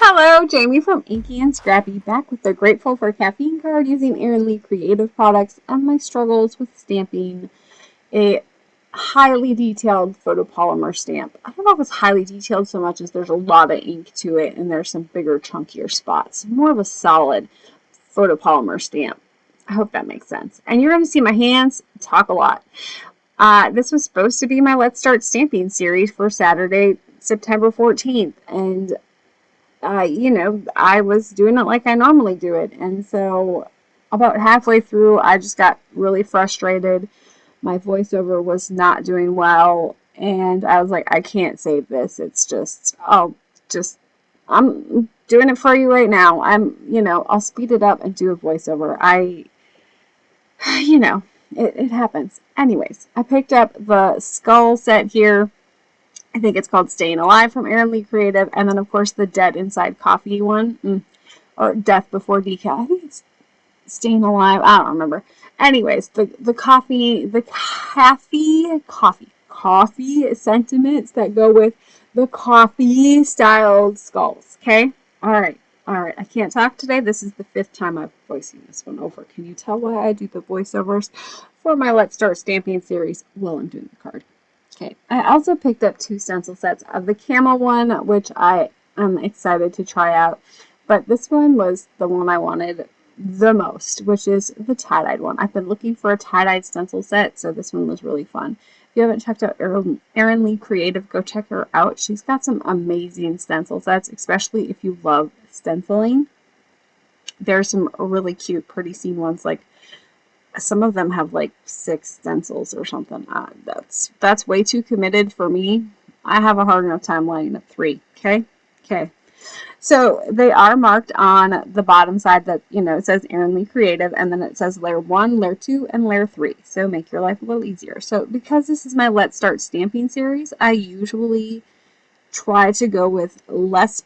Hello, Jamie from Inky&Scrappy, back with the Grateful for Caffeine card using Erin Lee Creative Products and my struggles with stamping a highly detailed photopolymer stamp. I don't know if it's highly detailed so much as there's a lot of ink to it and there's some bigger, chunkier spots. More of a solid photopolymer stamp. I hope that makes sense. And you're going to see my hands talk a lot. This was supposed to be my Let's Start Stamping series for Saturday, September 14th, and I was doing it like I normally do it. And so about halfway through, I just got really frustrated. My voiceover was not doing well. And I was like, I can't save this. It's just, I'm doing it for you right now. I'll speed it up and do a voiceover. It happens. Anyways, I picked up the skull set here. I think it's called Stayin' Alive from Erin Lee Creative. And then, of course, the Dead Inside Coffee one. Or Death Before Decaf. I think it's Stayin' Alive. I don't remember. Anyways, the coffee sentiments that go with the coffee-styled skulls. Okay? All right. I can't talk today. This is the 5th time I'm voicing this one over. Can you tell why I do the voiceovers for my Let's Start Stamping series while I'm doing the card? Okay, I also picked up 2 stencil sets of the camel one, which I am excited to try out. But this one was the one I wanted the most, which is the tie-dyed one. I've been looking for a tie-dyed stencil set, so this one was really fun. If you haven't checked out Erin Lee Creative, go check her out. She's got some amazing stencil sets, especially if you love stenciling. There's some really cute, pretty scene ones, like some of them have like 6 stencils or something. That's way too committed for me. I have a hard enough time lining up 3. Okay. So they are marked on the bottom side that, it says Erin Lee Creative, and then it says layer 1, layer 2, and layer 3. So make your life a little easier. So because this is my Let's Start Stamping series, I usually try to go with less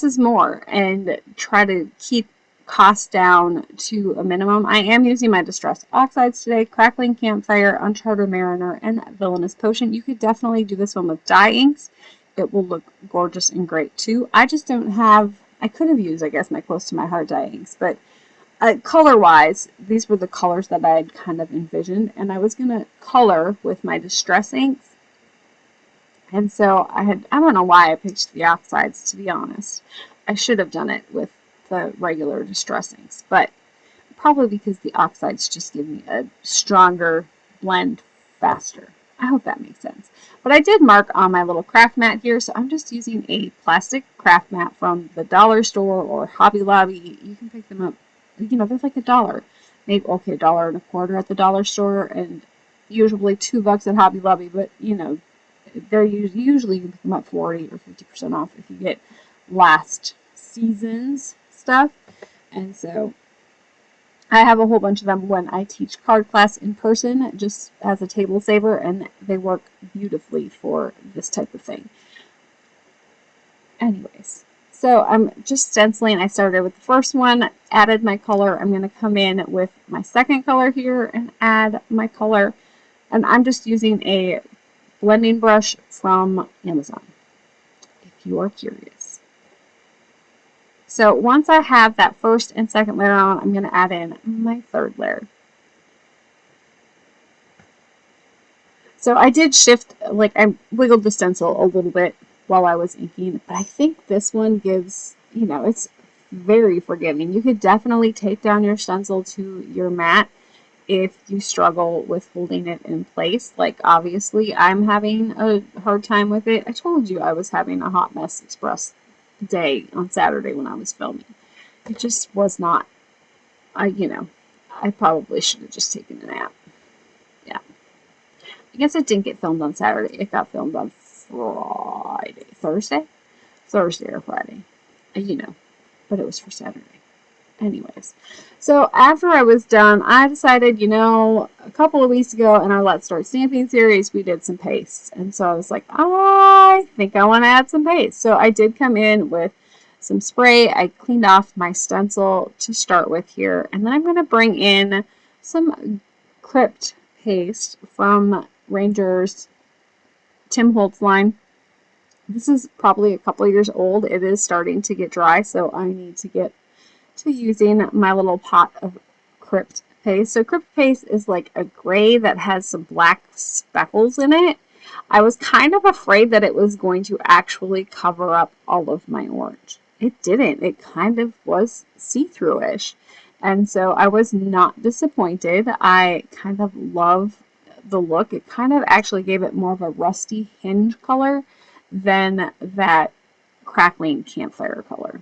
is more and try to keep cost down to a minimum. I am using my distressed oxides today: Crackling, Campfire, Uncharted Mariner, and Villainous Potion. You could definitely do this one with dye inks. It will look gorgeous and great too. I just don't have, I could have used, I guess, my Close to My Heart dye inks, but color wise, these were the colors that I had kind of envisioned, and I was going to color with my distress inks. And so I don't know why I picked the oxides, to be honest. I should have done it with the regular distress inks, but probably because the oxides just give me a stronger blend faster. I hope that makes sense. But I did mark on my little craft mat here, so I'm just using a plastic craft mat from the dollar store or Hobby Lobby. You can pick them up, they're like $1. Maybe, okay, $1.25 at the dollar store, and usually $2 at Hobby Lobby, but they're usually you can pick them up 40 or 50% off if you get last season's stuff. And so I have a whole bunch of them when I teach card class in person, just as a table saver, and they work beautifully for this type of thing. Anyways, so I'm just stenciling. I started with the first one, added my color. I'm going to come in with my second color here and add my color. And I'm just using a blending brush from Amazon, if you are curious. So once I have that first and second layer on, I'm going to add in my third layer. So I did shift, like I wiggled the stencil a little bit while I was inking, but I think this one gives, it's very forgiving. You could definitely take down your stencil to your mat if you struggle with holding it in place. Like, obviously, I'm having a hard time with it. I told you I was having a hot mess express day on Saturday when I was filming. It just was not, I probably should have just taken a nap. Yeah. I guess it didn't get filmed on Saturday. It got filmed on Thursday or Friday. But it was for Saturday. Anyways, so after I was done, I decided, a couple of weeks ago in our Let's Start Stamping series, we did some pastes. And so I was like, I think I want to add some paste. So I did come in with some spray. I cleaned off my stencil to start with here. And then I'm going to bring in some Crypt paste from Ranger's Tim Holtz line. This is probably a couple years old. It is starting to get dry, so I need to get to using my little pot of Crypt paste. So Crypt paste is like a gray that has some black speckles in it. I was kind of afraid that it was going to actually cover up all of my orange. It didn't. It kind of was see-through-ish. And so I was not disappointed. I kind of love the look. It kind of actually gave it more of a rusty Hinge color than that Crackling Campfire color.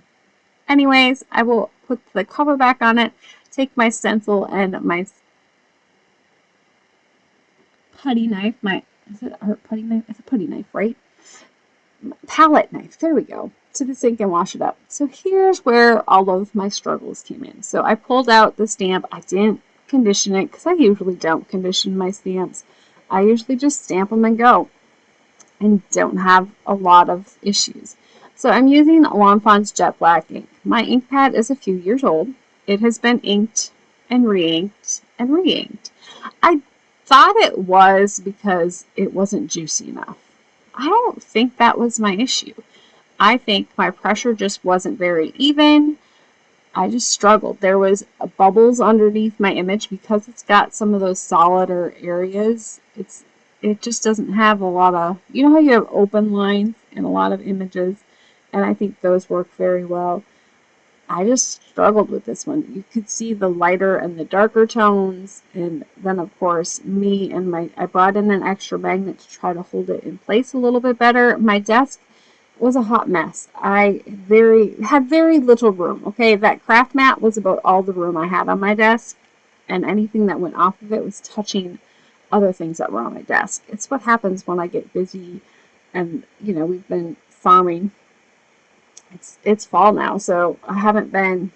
Anyways, I will put the cover back on it, take my stencil and my putty knife, is it a putty knife? It's a putty knife, right? Palette knife, there we go, to the sink and wash it up. So here's where all of my struggles came in. So I pulled out the stamp. I didn't condition it because I usually don't condition my stamps. I usually just stamp them and go and don't have a lot of issues. So I'm using Lawn Fawn's Jet Black ink. My ink pad is a few years old. It has been inked and re-inked and re-inked. I thought it was because it wasn't juicy enough. I don't think that was my issue. I think my pressure just wasn't very even. I just struggled. There was bubbles underneath my image because it's got some of those solider areas. It just doesn't have a lot of, you know how you have open lines in a lot of images, and I think those work very well. I just struggled with this one. You could see the lighter and the darker tones, and then of course I brought in an extra magnet to try to hold it in place a little bit better. My desk was a hot mess. I had very little room. Okay, that craft mat was about all the room I had on my desk, and anything that went off of it was touching other things that were on my desk. It's what happens when I get busy, and we've been farming. It's fall now, so I haven't been,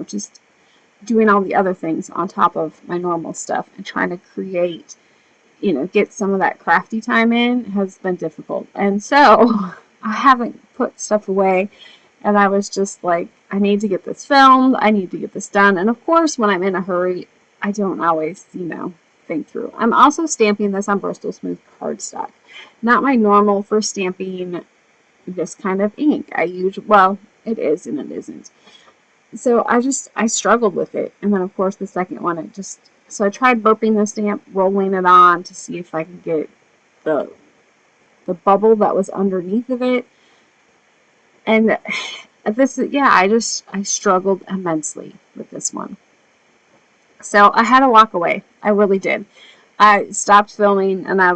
just doing all the other things on top of my normal stuff and trying to create, get some of that crafty time in has been difficult. And so I haven't put stuff away, and I was just like, I need to get this filmed, I need to get this done. And of course, when I'm in a hurry, I don't always, think through. I'm also stamping this on Bristol Smooth cardstock. Not my normal for stamping this kind of ink. Well, it is and it isn't. So I struggled with it. And then of course the second one, so I tried burping the stamp, rolling it on to see if I could get the bubble that was underneath of it. And I struggled immensely with this one. So I had to walk away. I really did. I stopped filming and I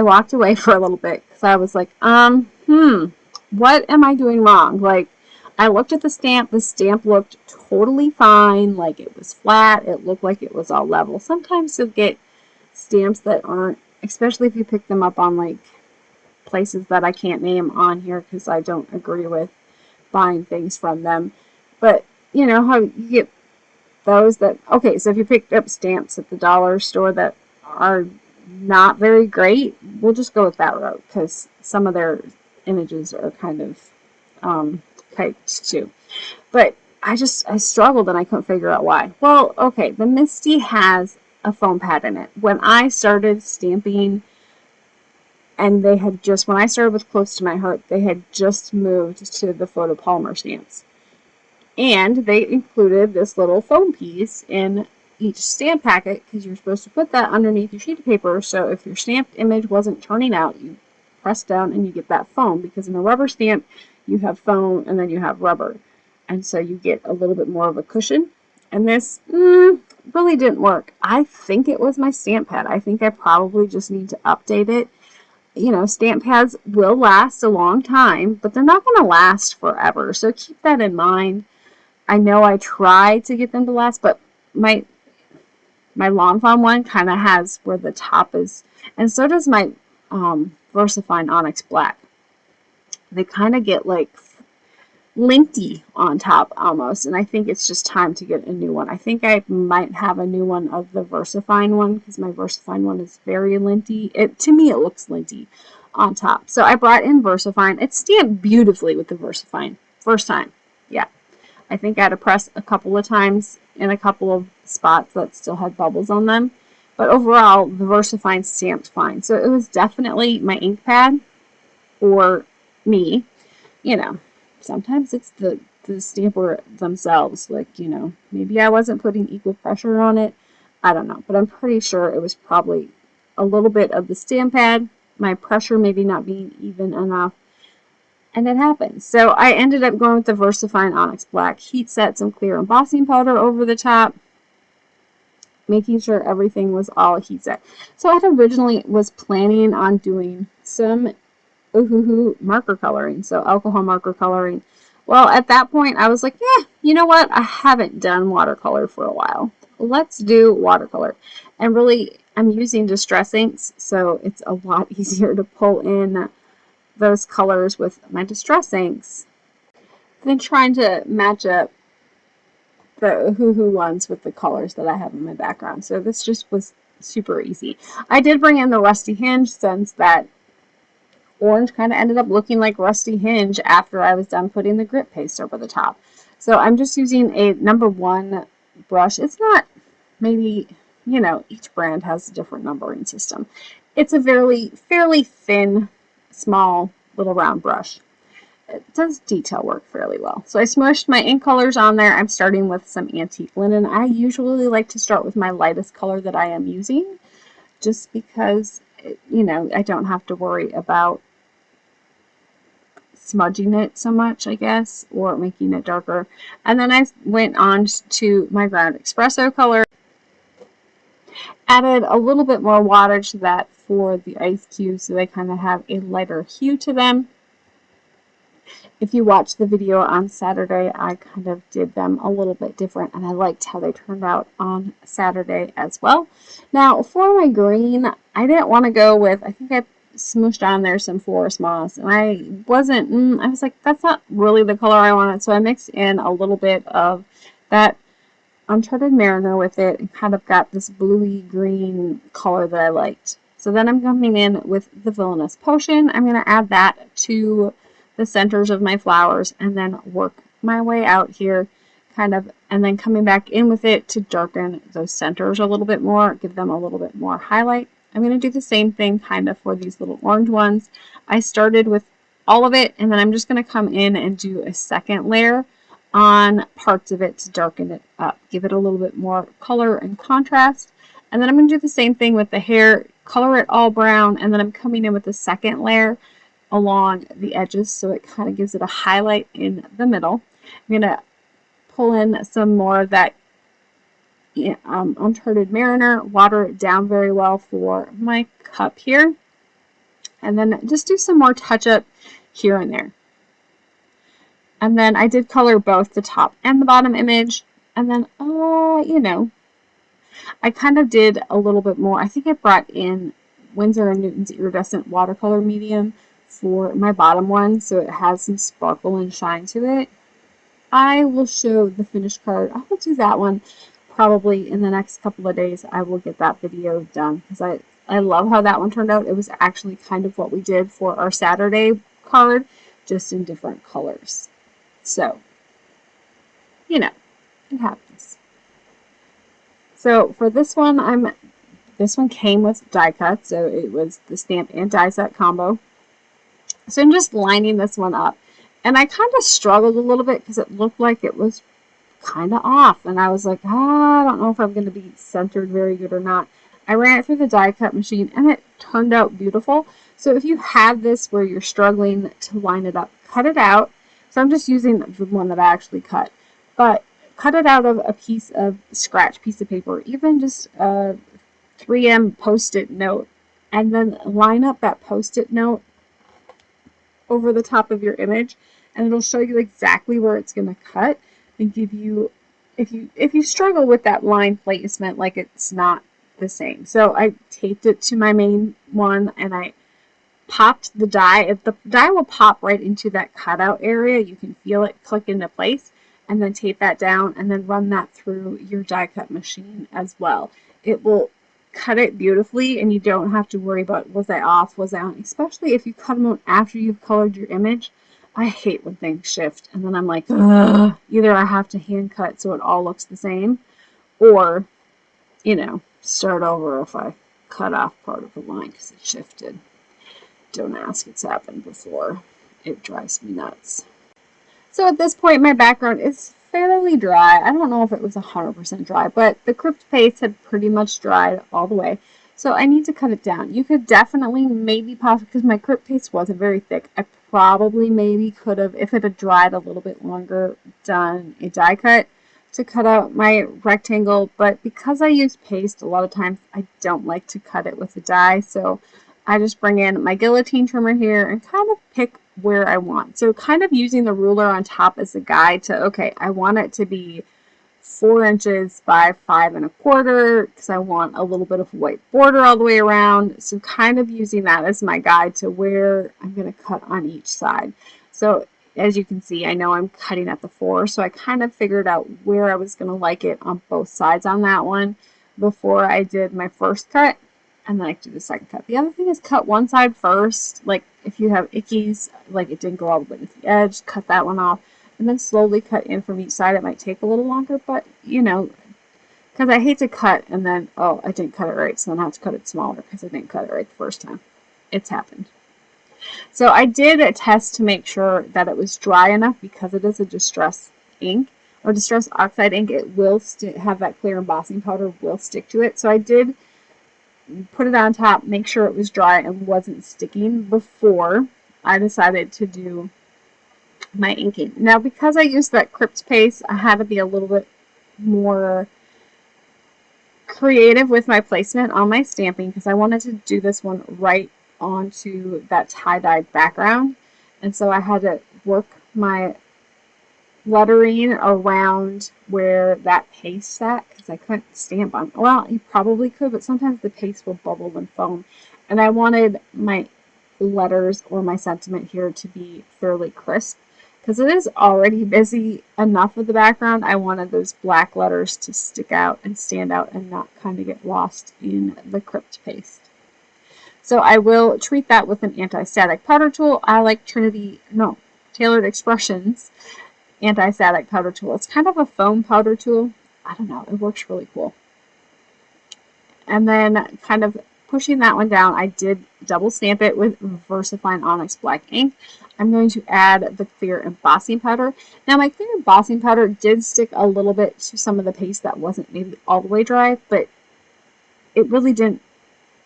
walked away for a little bit because I was like, what am I doing wrong? Like, I looked at the stamp looked totally fine, like it was flat, it looked like it was all level. Sometimes you'll get stamps that aren't, especially if you pick them up on like places that I can't name on here because I don't agree with buying things from them. But you know how you get those that, okay, so if you picked up stamps at the dollar store that are not very great, we'll just go with that route because some of their images are kind of typed too. But I struggled and I couldn't figure out why. Well, okay, the Misty has a foam pad in it. When I started stamping, and when I started with Close to My Heart, they had just moved to the photopolymer stamps. And they included this little foam piece in each stamp packet because you're supposed to put that underneath your sheet of paper. So if your stamped image wasn't turning out, you press down and you get that foam, because in a rubber stamp you have foam and then you have rubber, and so you get a little bit more of a cushion. And this really didn't work. I think it was my stamp pad. I think I probably just need to update it. Stamp pads will last a long time, but they're not going to last forever, so keep that in mind. I know I try to get them to last, but my Lawn Fawn one kind of has where the top is, and so does my VersaFine Onyx Black. They kind of get like linty on top almost, and I think it's just time to get a new one. I think I might have a new one of the VersaFine one because my VersaFine one is very linty. To me, it looks linty on top. So I brought in VersaFine. It stamped beautifully with the VersaFine. First time. Yeah. I think I had to press a couple of times in a couple of spots that still had bubbles on them. But overall, the VersaFine stamped fine. So it was definitely my ink pad or me, you know, sometimes it's the stamper themselves. Like, you know, maybe I wasn't putting equal pressure on it. I don't know, but I'm pretty sure it was probably a little bit of the stamp pad, my pressure maybe not being even enough, and it happens. So I ended up going with the VersaFine Onyx Black, heat set some clear embossing powder over the top, making sure everything was all heat set. So I had originally was planning on doing some marker coloring, so alcohol marker coloring. Well, at that point, I was like, yeah, you know what? I haven't done watercolor for a while. Let's do watercolor. And really, I'm using distress inks, so it's a lot easier to pull in those colors with my distress inks than trying to match up the ones with the colors that I have in my background. So this just was super easy. I did bring in the Rusty Hinge since that orange kind of ended up looking like Rusty Hinge after I was done putting the grit paste over the top. So I'm just using a #1 brush. It's not, maybe, you know, each brand has a different numbering system. It's a fairly thin, small, little round brush. It does detail work fairly well. So I smushed my ink colors on there. I'm starting with some antique linen. I usually like to start with my lightest color that I am using, just because, you know, I don't have to worry about smudging it so much, I guess, or making it darker. And then I went on to my ground espresso color, added a little bit more water to that for the ice cubes so they kind of have a lighter hue to them. If you watched the video on Saturday, I kind of did them a little bit different, and I liked how they turned out on Saturday as well. Now, for my green, I didn't want to go with, I think I smooshed on there some forest moss, and I was like, that's not really the color I wanted, so I mixed in a little bit of that Uncharted Mariner with it, and kind of got this bluey green color that I liked. So then I'm coming in with the Villainous Potion. I'm going to add that to the centers of my flowers and then work my way out here, kind of, and then coming back in with it to darken those centers a little bit more, give them a little bit more highlight. I'm going to do the same thing kind of for these little orange ones. I started with all of it, and then I'm just going to come in and do a second layer on parts of it to darken it up, give it a little bit more color and contrast. And then I'm going to do the same thing with the hair, color it all brown, and then I'm coming in with the second layer along the edges, so it kind of gives it a highlight in the middle. I'm going to pull in some more of that Uncharted Mariner, water it down very well for my cup here, and then just do some more touch-up here and there. And then I did color both the top and the bottom image, and then, you know, I kind of did a little bit more. I think I brought in Windsor & Newton's Iridescent watercolor medium for my bottom one, so it has some sparkle and shine to it. I will show the finished card. I will do that one probably in the next couple of days. I will get that video done because I love how that one turned out. It was actually kind of what we did for our Saturday card, just in different colors. So, you know, it happens. So for this one, this one came with die cut, so it was the stamp and die set combo. So I'm just lining this one up. And I kind of struggled a little bit because it looked like it was kind of off. And I was like, I don't know if I'm going to be centered very good or not. I ran it through the die cut machine and it turned out beautiful. So if you have this where you're struggling to line it up, cut it out. So I'm just using the one that I actually cut. But cut it out of a piece of scratch piece of paper, even just a 3M Post-it note. And then line up that Post-it note over the top of your image, and it'll show you exactly where it's going to cut and give you, if you struggle with that line placement, like it's not the same. So I taped it to my main one and I popped the die. If the die will pop right into that cutout area, you can feel it click into place, and then tape that down and then run that through your die cut machine as well. It will cut it beautifully, and you don't have to worry about, was I off, was I on, especially if you cut them out after you've colored your image. I hate when things shift, and then I'm like, ugh. Either I have to hand cut so it all looks the same, or, you know, start over if I cut off part of the line because it shifted. don't ask, it's happened before. It drives me nuts. So at this point, my background is fairly dry. I don't know if it was 100% dry, but the Crypt paste had pretty much dried all the way. So I need to cut it down. You could definitely, maybe possibly, because my Crypt paste wasn't very thick, I probably maybe could have, if it had dried a little bit longer, done a die cut to cut out my rectangle. But because I use paste, a lot of times I don't like to cut it with a die. So I just bring in my guillotine trimmer here and kind of pick where I want. So kind of using the ruler on top as a guide to, okay, I want it to be 4 inches by 5 1/4 because I want a little bit of white border all the way around. So kind of using that as my guide to where I'm going to cut on each side. So as you can see, I know I'm cutting at the 4, so I kind of figured out where I was going to like it on both sides on that one before I did my first cut. And then I do the second cut. The other thing is cut one side first. Like if you have ickies, like it didn't go all the way to the edge, cut that one off. And then slowly cut in from each side. It might take a little longer, but you know, because I hate to cut and then, oh, I didn't cut it right. So then I have to cut it smaller because I didn't cut it right the first time. It's happened. So I did a test to make sure that it was dry enough because it is a distress ink or distress oxide ink. It will have that clear embossing powder will stick to it. So I did put it on top, make sure it was dry and wasn't sticking before I decided to do my inking. Now, because I used that Crypt paste, I had to be a little bit more creative with my placement on my stamping because I wanted to do this one right onto that tie-dyed background. And so I had to work my lettering around where that paste sat because I couldn't stamp on. Well, you probably could, but sometimes the paste will bubble and foam. And I wanted my letters or my sentiment here to be fairly crisp because it is already busy enough with the background. I wanted those black letters to stick out and stand out and not kind of get lost in the Crypt paste. So I will treat that with an anti-static powder tool. I like Tailored Expressions anti-static powder tool. It's kind of a foam powder tool. I don't know. It works really cool. And then kind of pushing that one down, I did double stamp it with VersaFine Onyx black ink. I'm going to add the clear embossing powder. Now my clear embossing powder did stick a little bit to some of the paste that wasn't maybe all the way dry, but it really didn't,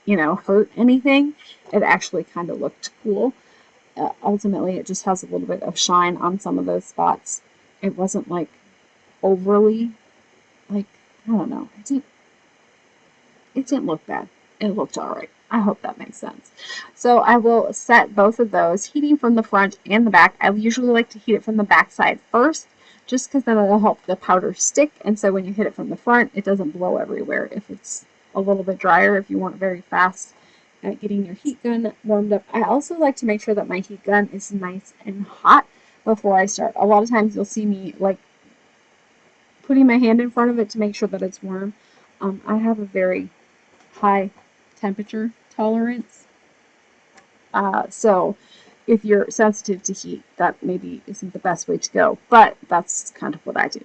you know, hurt anything. It actually kind of looked cool. Ultimately, it just has a little bit of shine on some of those spots. It wasn't like overly, like, I don't know. It didn't look bad. It looked all right. I hope that makes sense. So I will set both of those, heating from the front and the back. I usually like to heat it from the back side first, just because then it'll help the powder stick. And so when you hit it from the front, it doesn't blow everywhere if it's a little bit drier, if you want it very fast at getting your heat gun warmed up. I also like to make sure that my heat gun is nice and hot before I start. A lot of times you'll see me like putting my hand in front of it to make sure that it's warm. I have a very high temperature tolerance. So if you're sensitive to heat, that maybe isn't the best way to go, but that's kind of what I do.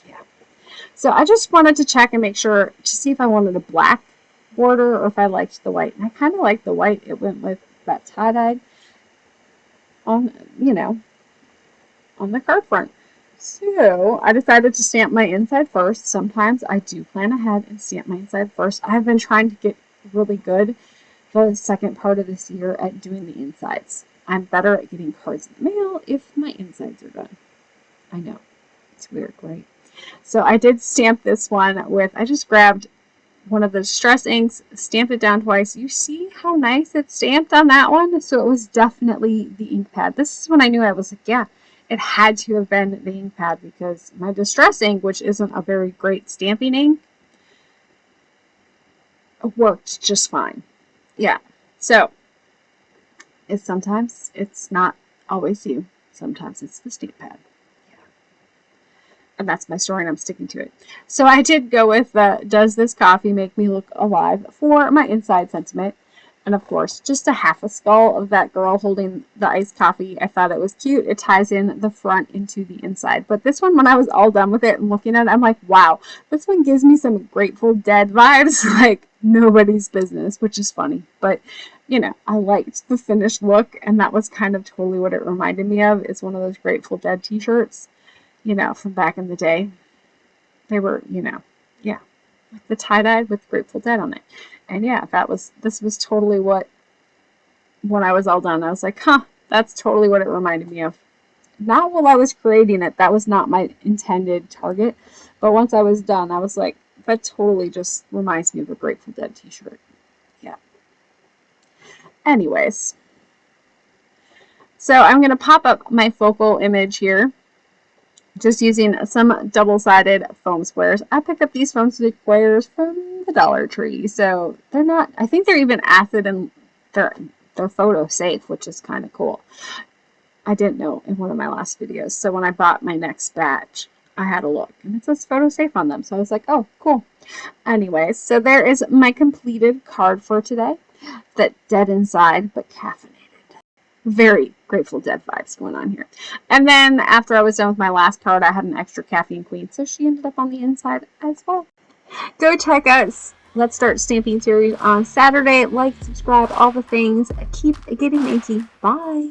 Yeah. So I just wanted to check and make sure to see if I wanted a black border or if I liked the white. And I kind of like the white. It went with that tie-dyed on, you know, on the card front. So I decided to stamp my inside first. Sometimes I do plan ahead and stamp my inside first. I've been trying to get really good for the second part of this year at doing the insides. I'm better at getting cards in the mail if my insides are done. I know. It's weird, right? So I did stamp this one with, I just grabbed one of the distress inks, stamped it down twice. You see how nice it's stamped on that one? So it was definitely the ink pad. This is when I knew I was like, yeah, it had to have been the ink pad because my distress ink, which isn't a very great stamping ink, worked just fine. Yeah. So sometimes it's not always you. Sometimes it's the stamp pad. And that's my story and I'm sticking to it. So I did go with the Does This Coffee Make Me Look Alive for my inside sentiment. And of course, just a half a skull of that girl holding the iced coffee. I thought it was cute. It ties in the front into the inside. But this one, when I was all done with it and looking at it, I'm like, wow, this one gives me some Grateful Dead vibes, like nobody's business, which is funny. But you know, I liked the finished look, and that was kind of totally what it reminded me of. It's one of those Grateful Dead t-shirts, you know, from back in the day. They were, you know, yeah, like the tie-dye with Grateful Dead on it. And yeah, this was totally what, when I was all done, I was like, huh, that's totally what it reminded me of. Not while I was creating it, that was not my intended target, but once I was done, I was like, that totally just reminds me of a Grateful Dead t-shirt. Yeah. Anyways, so I'm going to pop up my focal image here, just using some double-sided foam squares. I picked up these foam squares from the Dollar Tree, so they're not, I think they're even acid and they're photo safe, which is kind of cool. I didn't know in one of my last videos, so when I bought my next batch, I had a look, and it says photo safe on them, so I was like, oh, cool. Anyways, so there is my completed card for today. That dead inside, but caffeinated. Very Grateful Dead vibes going on here. And then after I was done with my last card, I had an extra caffeine queen, so she ended up on the inside as well. Go check out Let's Start Stamping series on Saturday. Like, subscribe, all the things. Keep getting inky. Bye.